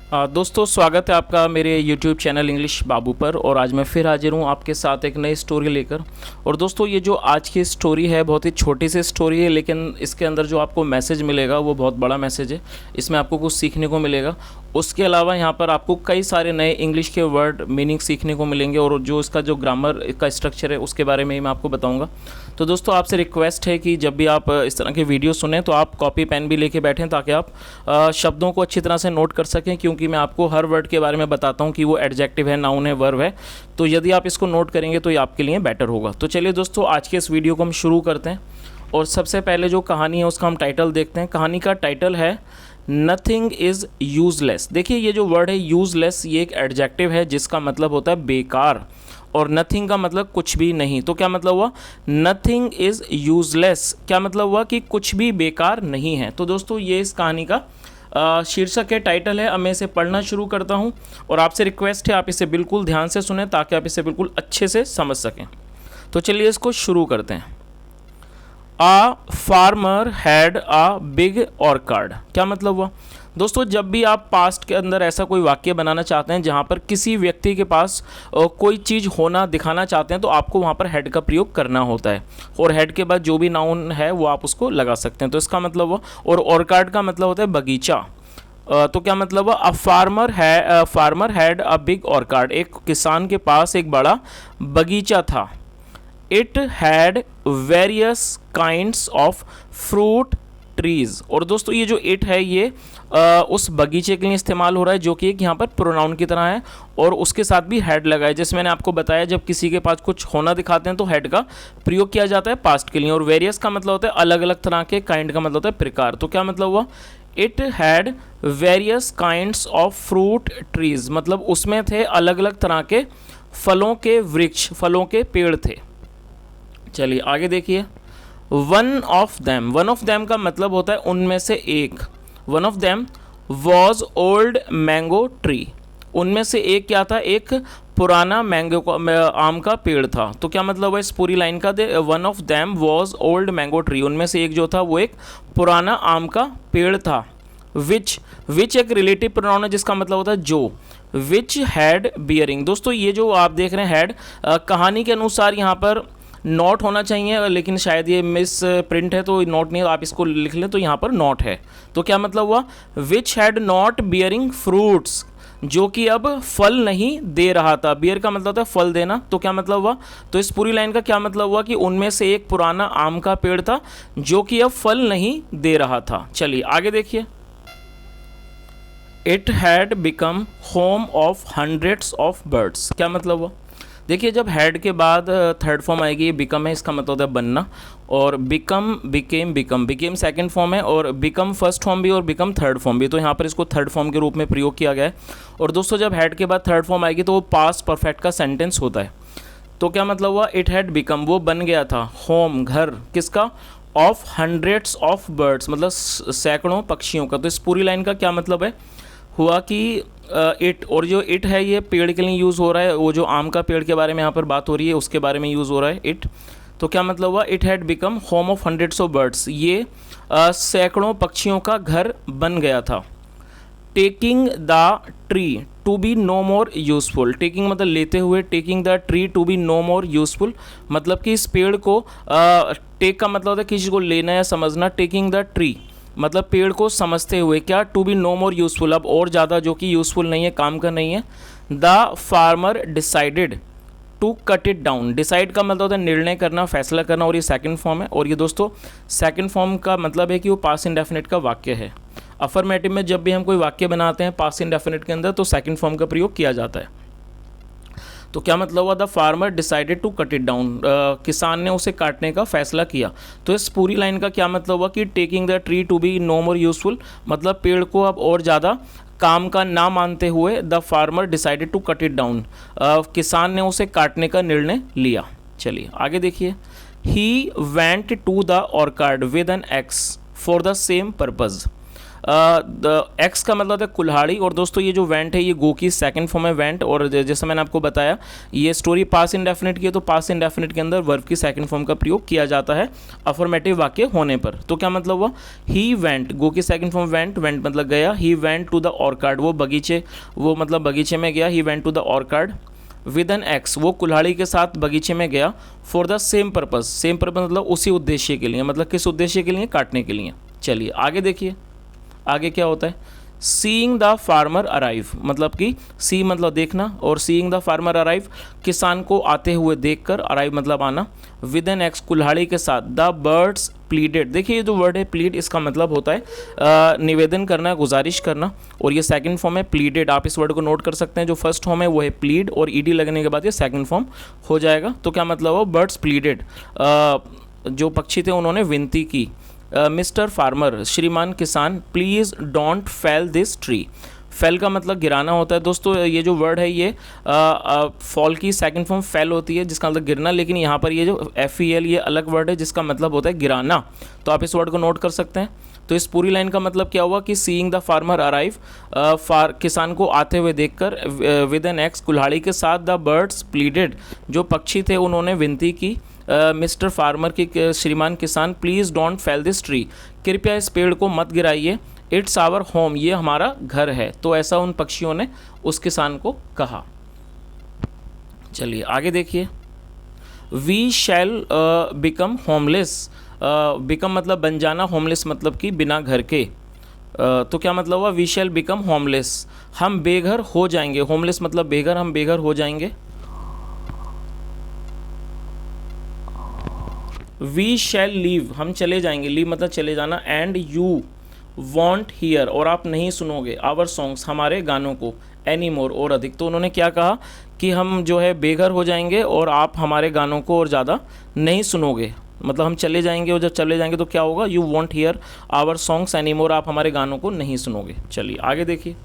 दोस्तों स्वागत है आपका मेरे YouTube चैनल इंग्लिश बाबू पर। और आज मैं फिर हाजिर हूँ आपके साथ एक नई स्टोरी लेकर। और दोस्तों ये जो आज की स्टोरी है बहुत ही छोटी सी स्टोरी है, लेकिन इसके अंदर जो आपको मैसेज मिलेगा वो बहुत बड़ा मैसेज है। इसमें आपको कुछ सीखने को मिलेगा। उसके अलावा यहाँ पर आपको कई सारे नए इंग्लिश के वर्ड मीनिंग सीखने को मिलेंगे, और जो इसका जो ग्रामर का स्ट्रक्चर है उसके बारे में ही मैं आपको बताऊँगा। तो दोस्तों आपसे रिक्वेस्ट है कि जब भी आप इस तरह के वीडियो सुने तो आप कॉपी पेन भी लेके बैठें, ताकि आप शब्दों को अच्छी तरह से नोट कर सकें, क्योंकि मैं आपको हर वर्ड के बारे में बताता हूं कि वो एडजेक्टिव है, नाउन है, वर्ब है। तो यदि आप इसको नोट करेंगे तो ये आपके लिए बेटर होगा। तो चलिए दोस्तों आज के इस वीडियो को हम शुरू करते हैं। और सबसे पहले जो कहानी है उसका हम टाइटल देखते हैं। कहानी का टाइटल है नथिंग इज़ यूजलेस। देखिए ये जो वर्ड है यूजलेस, ये एक एडजेक्टिव है जिसका मतलब होता है बेकार, और नथिंग का मतलब कुछ भी नहीं। तो क्या मतलब हुआ? नथिंग इज़ यूजलेस, क्या मतलब हुआ कि कुछ भी बेकार नहीं है। तो दोस्तों ये इस कहानी का शीर्षक है, टाइटल है। अब मैं इसे पढ़ना शुरू करता हूँ और आपसे रिक्वेस्ट है आप इसे बिल्कुल ध्यान से सुने, ताकि आप इसे बिल्कुल अच्छे से समझ सकें। तो चलिए इसको शुरू करते हैं। आ फार्मर हैड आ बिग ऑर्कार्ड। क्या मतलब हुआ? दोस्तों जब भी आप पास्ट के अंदर ऐसा कोई वाक्य बनाना चाहते हैं जहाँ पर किसी व्यक्ति के पास कोई चीज़ होना दिखाना चाहते हैं, तो आपको वहाँ पर हैड का प्रयोग करना होता है। और हैड के बाद जो भी नाउन है वो आप उसको लगा सकते हैं। तो इसका मतलब हुआ, और ऑर्कार्ड का मतलब होता है बगीचा। तो क्या मतलब हुआ? Farmer had a big orchard. एक किसान के पास एक बड़ा बगीचा था। It had various kinds of fruit trees. और दोस्तों ये जो इट है ये उस बगीचे के लिए इस्तेमाल हो रहा है, जो कि एक यहाँ पर प्रोनाउन की तरह है, और उसके साथ भी हैड लगा है। जैसे मैंने आपको बताया, जब किसी के पास कुछ होना दिखाते हैं तो हैड का प्रयोग किया जाता है पास्ट के लिए। और वेरियस का मतलब होता है अलग अलग तरह के, काइंड का मतलब होता है प्रकार। तो क्या मतलब हुआ? It had various kinds of fruit trees, मतलब उसमें थे अलग अलग तरह के फलों के वृक्ष, फलों के पेड़ थे। चलिए आगे देखिए। वन ऑफ देम का मतलब होता है उनमें से एक। One of them was old mango tree. उनमें से एक क्या था? एक पुराना मैंगो का आम का पेड़ था। तो क्या मतलब है इस पूरी लाइन का? One of them was old mango tree. उनमें से एक जो था वो एक पुराना आम का पेड़ था। विच एक रिलेटिव प्रोनाउन है जिसका मतलब होता है जो। Which had bearing. दोस्तों ये जो आप देख रहे हैं हैड, कहानी के अनुसार यहाँ पर नॉट होना चाहिए, लेकिन शायद ये मिस प्रिंट है तो नॉट नहीं, आप इसको लिख लें तो यहाँ पर नॉट है। तो क्या मतलब हुआ? Which had not bearing fruits, जो कि अब फल नहीं दे रहा था। बियर का मतलब होता है फल देना। तो क्या मतलब हुआ? तो इस पूरी लाइन का क्या मतलब हुआ कि उनमें से एक पुराना आम का पेड़ था जो कि अब फल नहीं दे रहा था। चलिए आगे देखिए। It had become home of hundreds of birds. क्या मतलब हुआ? देखिए जब हैड के बाद थर्ड फॉर्म आएगी, बिकम है, इसका मतलब होता है बनना। और बिकेम सेकंड फॉर्म है, और बिकम फर्स्ट फॉर्म भी, और बिकम थर्ड फॉर्म भी। तो यहाँ पर इसको थर्ड फॉर्म के रूप में प्रयोग किया गया है। और दोस्तों जब हैड के बाद थर्ड फॉर्म आएगी तो वो पास्ट परफेक्ट का सेंटेंस होता है। तो क्या मतलब हुआ? इट हैड बिकम, वो बन गया था, होम घर, किसका? ऑफ हंड्रेड्स ऑफ बर्ड्स, मतलब सैकड़ों पक्षियों का। तो इस पूरी लाइन का क्या मतलब है हुआ कि इट, और जो इट है ये पेड़ के लिए यूज़ हो रहा है। वो जो आम का पेड़ के बारे में यहाँ पर बात हो रही है उसके बारे में यूज़ हो रहा है इट। तो क्या मतलब हुआ? It had become home of hundreds of birds. ये सैकड़ों पक्षियों का घर बन गया था। Taking the tree to be no more useful. Taking मतलब लेते हुए, taking the tree to be no more useful, मतलब कि इस पेड़ को, टेक का मतलब होता है किसी को लेना या समझना। टेकिंग द ट्री मतलब पेड़ को समझते हुए, क्या? To be no more useful, अब और ज़्यादा जो कि यूज़फुल नहीं है, काम का नहीं है। The farmer decided to cut it down. Decide का मतलब होता है निर्णय करना, फैसला करना, और ये सेकंड फॉर्म है। और ये दोस्तों सेकंड फॉर्म का मतलब है कि वो पास्ट इंडेफिनिट का वाक्य है। अफर्मेटिव में जब भी हम कोई वाक्य बनाते हैं पास्ट इंडेफिनिट के अंदर तो सेकंड फॉर्म का प्रयोग किया जाता है। तो क्या मतलब हुआ? The farmer decided to cut it down, किसान ने उसे काटने का फैसला किया। तो इस पूरी लाइन का क्या मतलब हुआ कि taking the tree to be no more useful, मतलब पेड़ को अब और ज़्यादा काम का ना मानते हुए the farmer decided to cut it down, किसान ने उसे काटने का निर्णय लिया। चलिए आगे देखिए। He went to the orchard with an axe for the same purpose. Axe का मतलब है कुल्हाड़ी, और दोस्तों ये जो वेंट है ये गो की सेकंड फॉर्म है वेंट, और जैसे मैंने आपको बताया ये स्टोरी पास इंडेफिनिट की है, तो पास इंडेफिनिट के अंदर वर्ब की सेकंड फॉर्म का प्रयोग किया जाता है अफर्मेटिव वाक्य होने पर। तो क्या मतलब हुआ, ही वेंट, गो की सेकंड फॉर्म वेंट, वेंट मतलब गया, he went to the orchard, वो बगीचे, वो मतलब बगीचे में गया, he went to the orchard with an axe, वो कुल्हाड़ी के साथ बगीचे में गया, for the same purpose, same purpose मतलब उसी उद्देश्य के लिए, मतलब किस उद्देश्य के लिए, काटने के लिए। चलिए आगे देखिए, आगे क्या होता है, सीइंग द फार्मर अराइव, मतलब कि सी मतलब देखना, और सीइंग द फार्मर अराइव किसान को आते हुए देखकर, अराइव मतलब आना, विद एन एक्स कुल्हाड़ी के साथ, द बर्ड्स प्लीडेड, देखिए ये जो वर्ड है प्लीड, इसका मतलब होता है निवेदन करना, गुजारिश करना, और ये सेकंड फॉर्म है प्लीडेड, आप इस वर्ड को नोट कर सकते हैं, जो फर्स्ट फॉर्म है वो है प्लीड, और ईडी लगने के बाद ये सेकंड फॉर्म हो जाएगा। तो क्या मतलब हो, बर्ड्स प्लीडेड, जो पक्षी थे उन्होंने विनती की, मिस्टर फार्मर, श्रीमान किसान, please don't fail this tree, fail का मतलब गिराना होता है दोस्तों, ये जो वर्ड है ये फॉल की सेकंड फॉर्म फेल होती है जिसका मतलब गिरना, लेकिन यहाँ पर ये जो FEL ये अलग वर्ड है जिसका मतलब होता है गिराना, तो आप इस वर्ड को नोट कर सकते हैं। तो इस पूरी लाइन का मतलब क्या हुआ कि सीइंग द फार्मर अराइव, किसान को आते हुए देखकर, विद एन एक्स कुल्हाड़ी के साथ, द बर्ड्स प्लीडेड, जो पक्षी थे उन्होंने विनती की, मिस्टर फार्मर की, श्रीमान किसान, please don't fail this tree, कृपया इस पेड़ को मत गिराइए, इट्स आवर होम, ये हमारा घर है। तो ऐसा उन पक्षियों ने उस किसान को कहा। चलिए आगे देखिए, we shall become homeless, become मतलब बन जाना, होमलेस मतलब कि बिना घर के, तो क्या मतलब हुआ, वी शैल बिकम होमलेस, हम बेघर हो जाएंगे, होमलेस मतलब बेघर, हम बेघर हो जाएंगे। वी शैल लीव, हम चले जाएंगे, लीव मतलब चले जाना, एंड यू वॉन्ट हियर, और आप नहीं सुनोगे, आवर सॉन्ग्स, हमारे गानों को, एनी मोर, और अधिक। तो उन्होंने क्या कहा कि हम जो है बेघर हो जाएंगे और आप हमारे गानों को और ज़्यादा नहीं सुनोगे, मतलब हम चले जाएंगे, और जब चले जाएंगे तो क्या होगा, you won't hear our songs any more, आप हमारे गानों को नहीं सुनोगे। चलिए आगे देखिए,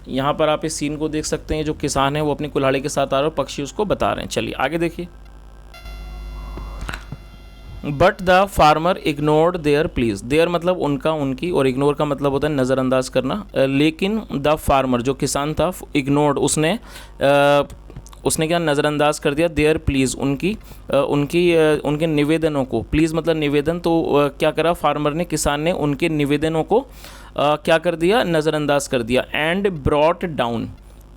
यहाँ पर आप इस सीन को देख सकते हैं, जो किसान है वो अपनी कुल्हाड़ी के साथ आ रहे हैं, पक्षी उसको बता रहे हैं। चलिए आगे देखिए, but the farmer ignored their pleas, their मतलब उनका, उनकी, और इग्नोर का मतलब होता है नज़रअंदाज करना, लेकिन द फार्मर जो किसान था, इग्नोर्ड उसने क्या नज़रअंदाज कर दिया, देयर प्लीज़ उनके निवेदनों को, प्लीज़ मतलब निवेदन, तो क्या करा फार्मर ने, किसान ने उनके निवेदनों को क्या कर दिया, नज़रअंदाज कर दिया, एंड ब्रॉट डाउन,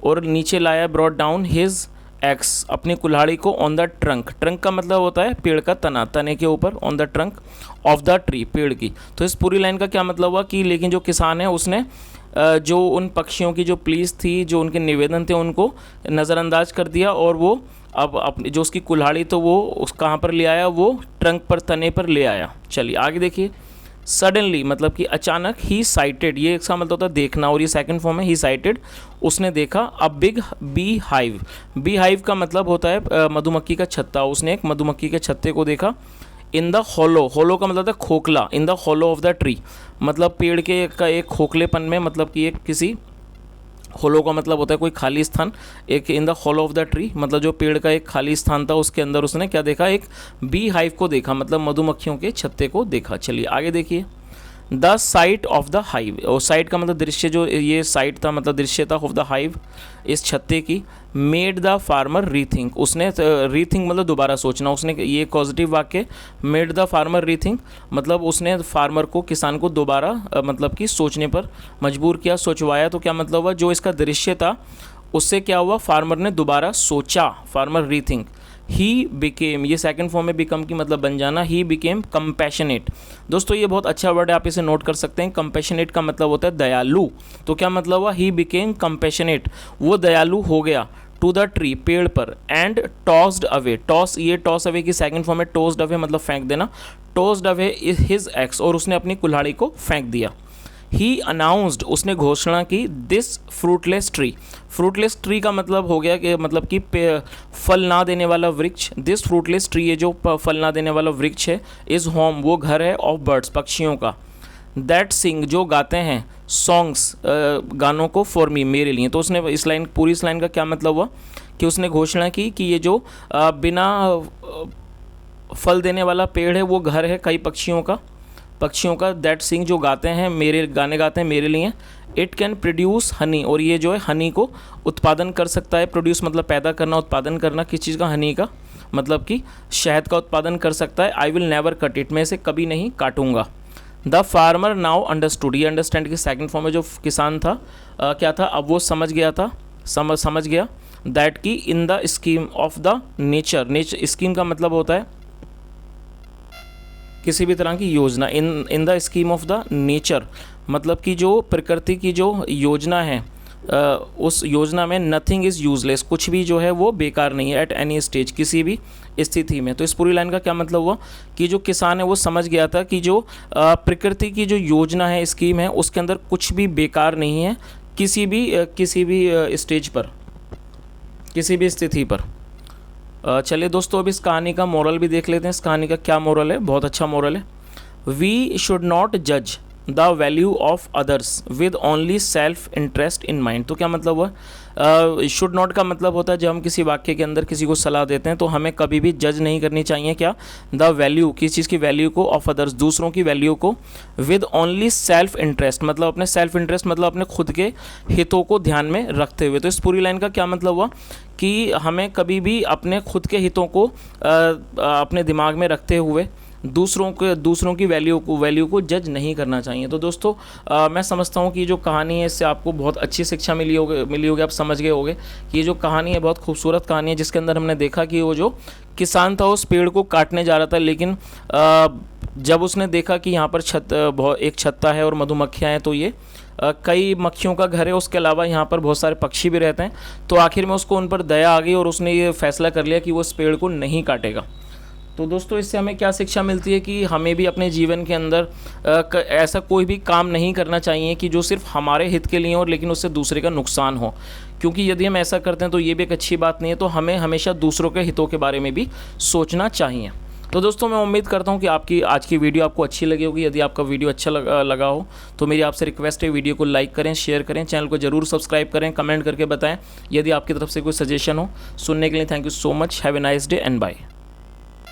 और नीचे लाया, ब्रॉट डाउन हिज एक्स, अपनी कुल्हाड़ी को, ऑन द ट्रंक, ट्रंक का मतलब होता है पेड़ का तना, तने के ऊपर, on the trunk of the tree, पेड़ की। तो इस पूरी लाइन का क्या मतलब हुआ कि लेकिन जो किसान है उसने जो उन पक्षियों की जो प्लीज़ थी, जो उनके निवेदन थे, उनको नज़रअंदाज कर दिया, और वो अब अपनी जो उसकी कुल्हाड़ी तो वो उस कहाँ पर ले आया, वो ट्रंक पर, तने पर ले आया। चलिए आगे देखिए, सडनली मतलब कि अचानक, ही साइटेड, ये इसका मतलब होता है देखना, और ये सेकंड फॉर्म है, ही साइटेड, उसने देखा, a big bee hive, bee hive का मतलब होता है मधुमक्खी का छत्ता, उसने एक मधुमक्खी के छत्ते को देखा, इन द हॉलो, हॉलो का मतलब है खोखला, in the hollow of the tree, मतलब पेड़ के का एक खोखलेपन में, मतलब कि एक किसी, होलो का मतलब होता है कोई खाली स्थान, एक in the hollow of the tree मतलब जो पेड़ का एक खाली स्थान था उसके अंदर उसने क्या देखा, एक बी हाइव को देखा, मतलब मधुमक्खियों के छत्ते को देखा। चलिए आगे देखिए, the site of the hive, और साइट का मतलब दृश्य, जो ये साइट था मतलब दृश्य था, ऑफ द हाइव इस छत्ते की, मेड द फार्मर रीथिंक, उसने रीथिंक मतलब दोबारा सोचना, उसने ये पॉजिटिव वाक्य, मेड द फार्मर रीथिंक मतलब उसने फार्मर को, किसान को दोबारा मतलब कि सोचने पर मजबूर किया, सोचवाया। तो क्या मतलब हुआ, जो इसका दृश्य था उससे क्या हुआ, फार्मर ने दोबारा सोचा, फार्मर रीथिंक। ही बिकेम, ये सेकंड फॉर्म में बिकम की मतलब बन जाना, ही बिकेम कंपैशनेट। दोस्तों ये बहुत अच्छा वर्ड है, आप इसे नोट कर सकते हैं। कंपैशनेट का मतलब होता है दयालु, तो क्या मतलब हुआ, ही बिकेम कंपैशनेट, वो दयालु हो गया, टू द ट्री, पेड़ पर, एंड टॉस्ड अवे, टॉस, ये टॉस अवे की सेकंड फॉर्म है, टॉस्ड अवे मतलब फेंक देना, टॉस्ड अवे हिज एक्स, और उसने अपनी कुल्हाड़ी को फेंक दिया। ही अनाउंस्ड, उसने घोषणा की, this fruitless tree, fruitless tree का मतलब हो गया कि मतलब कि फल ना देने वाला वृक्ष, दिस फ्रूटलेस ट्री, ये जो फल ना देने वाला वृक्ष है, इज़ होम, वो घर है, ऑफ बर्ड्स, पक्षियों का, दैट सिंग, जो गाते हैं, सॉन्ग्स, गानों को, फॉर मी, मेरे लिए। तो उसने इस लाइन, पूरी इस लाइन का क्या मतलब हुआ कि उसने घोषणा की कि ये जो बिना फल देने वाला पेड़ है वो घर है कई पक्षियों का, पक्षियों का, दैट सिंग जो गाते हैं, मेरे गाने गाते हैं मेरे लिए। इट कैन प्रोड्यूस हनी, और ये जो है हनी को उत्पादन कर सकता है। प्रोड्यूस मतलब पैदा करना, उत्पादन करना किस चीज़ का, हनी का, मतलब कि शहद का उत्पादन कर सकता है। I will never cut it, मैं इसे कभी नहीं काटूंगा। द फार्मर नाउ अंडरस्टूड, ये अंडरस्टैंड की सेकंड फॉर्म में जो किसान था क्या था, अब वो समझ गया था, समझ गया दैट कि in the scheme of the nature, scheme का मतलब होता है किसी भी तरह की योजना। In the scheme of the nature मतलब कि जो प्रकृति की जो योजना है, उस योजना में नथिंग इज़ यूजलेस, कुछ भी जो है वो बेकार नहीं है। एट एनी स्टेज, किसी भी स्थिति में। तो इस पूरी लाइन का क्या मतलब हुआ कि जो किसान है वो समझ गया था कि जो प्रकृति की जो योजना है, स्कीम है, उसके अंदर कुछ भी बेकार नहीं है, किसी भी स्टेज पर, किसी भी स्थिति पर। चलिए दोस्तों, अब इस कहानी का मोरल भी देख लेते हैं। इस कहानी का क्या मोरल है, बहुत अच्छा मोरल है। वी शुड नॉट जज the value of others with only self interest in mind. तो क्या मतलब हुआ, शुड नॉट का मतलब होता है जब हम किसी वाक्य के अंदर किसी को सलाह देते हैं तो हमें कभी भी जज नहीं करनी चाहिए क्या, द वैल्यू, किस चीज़ की वैल्यू को, ऑफ अदर्स, दूसरों की वैल्यू को, विद ओनली सेल्फ इंटरेस्ट मतलब अपने सेल्फ इंटरेस्ट मतलब अपने खुद के हितों को ध्यान में रखते हुए। तो इस पूरी लाइन का क्या मतलब हुआ कि हमें कभी भी अपने खुद के हितों को अपने दिमाग में रखते हुए दूसरों की वैल्यू को जज नहीं करना चाहिए। तो दोस्तों मैं समझता हूँ कि ये जो कहानी है इससे आपको बहुत अच्छी शिक्षा मिली होगी, आप समझ गए होंगे कि ये जो कहानी है बहुत खूबसूरत कहानी है, जिसके अंदर हमने देखा कि वो जो किसान था उस पेड़ को काटने जा रहा था, लेकिन जब उसने देखा कि यहाँ पर एक छत्ता है और मधुमक्खियाँ हैं, तो ये कई मक्खियों का घर है, उसके अलावा यहाँ पर बहुत सारे पक्षी भी रहते हैं, तो आखिर में उसको उन पर दया आ गई और उसने ये फैसला कर लिया कि वो इस पेड़ को नहीं काटेगा। तो दोस्तों इससे हमें क्या शिक्षा मिलती है कि हमें भी अपने जीवन के अंदर ऐसा कोई भी काम नहीं करना चाहिए कि जो सिर्फ हमारे हित के लिए हो लेकिन उससे दूसरे का नुकसान हो, क्योंकि यदि हम ऐसा करते हैं तो ये भी एक अच्छी बात नहीं है। तो हमें हमेशा दूसरों के हितों के बारे में भी सोचना चाहिए। तो दोस्तों मैं उम्मीद करता हूँ कि आपकी आज की वीडियो आपको अच्छी लगी होगी। यदि आपका वीडियो अच्छा लगा हो तो मेरी आपसे रिक्वेस्ट है, वीडियो को लाइक करें, शेयर करें, चैनल को जरूर सब्सक्राइब करें, कमेंट करके बताएं यदि आपकी तरफ से कोई सजेशन हो। सुनने के लिए thank you so much. Have a nice day and bye.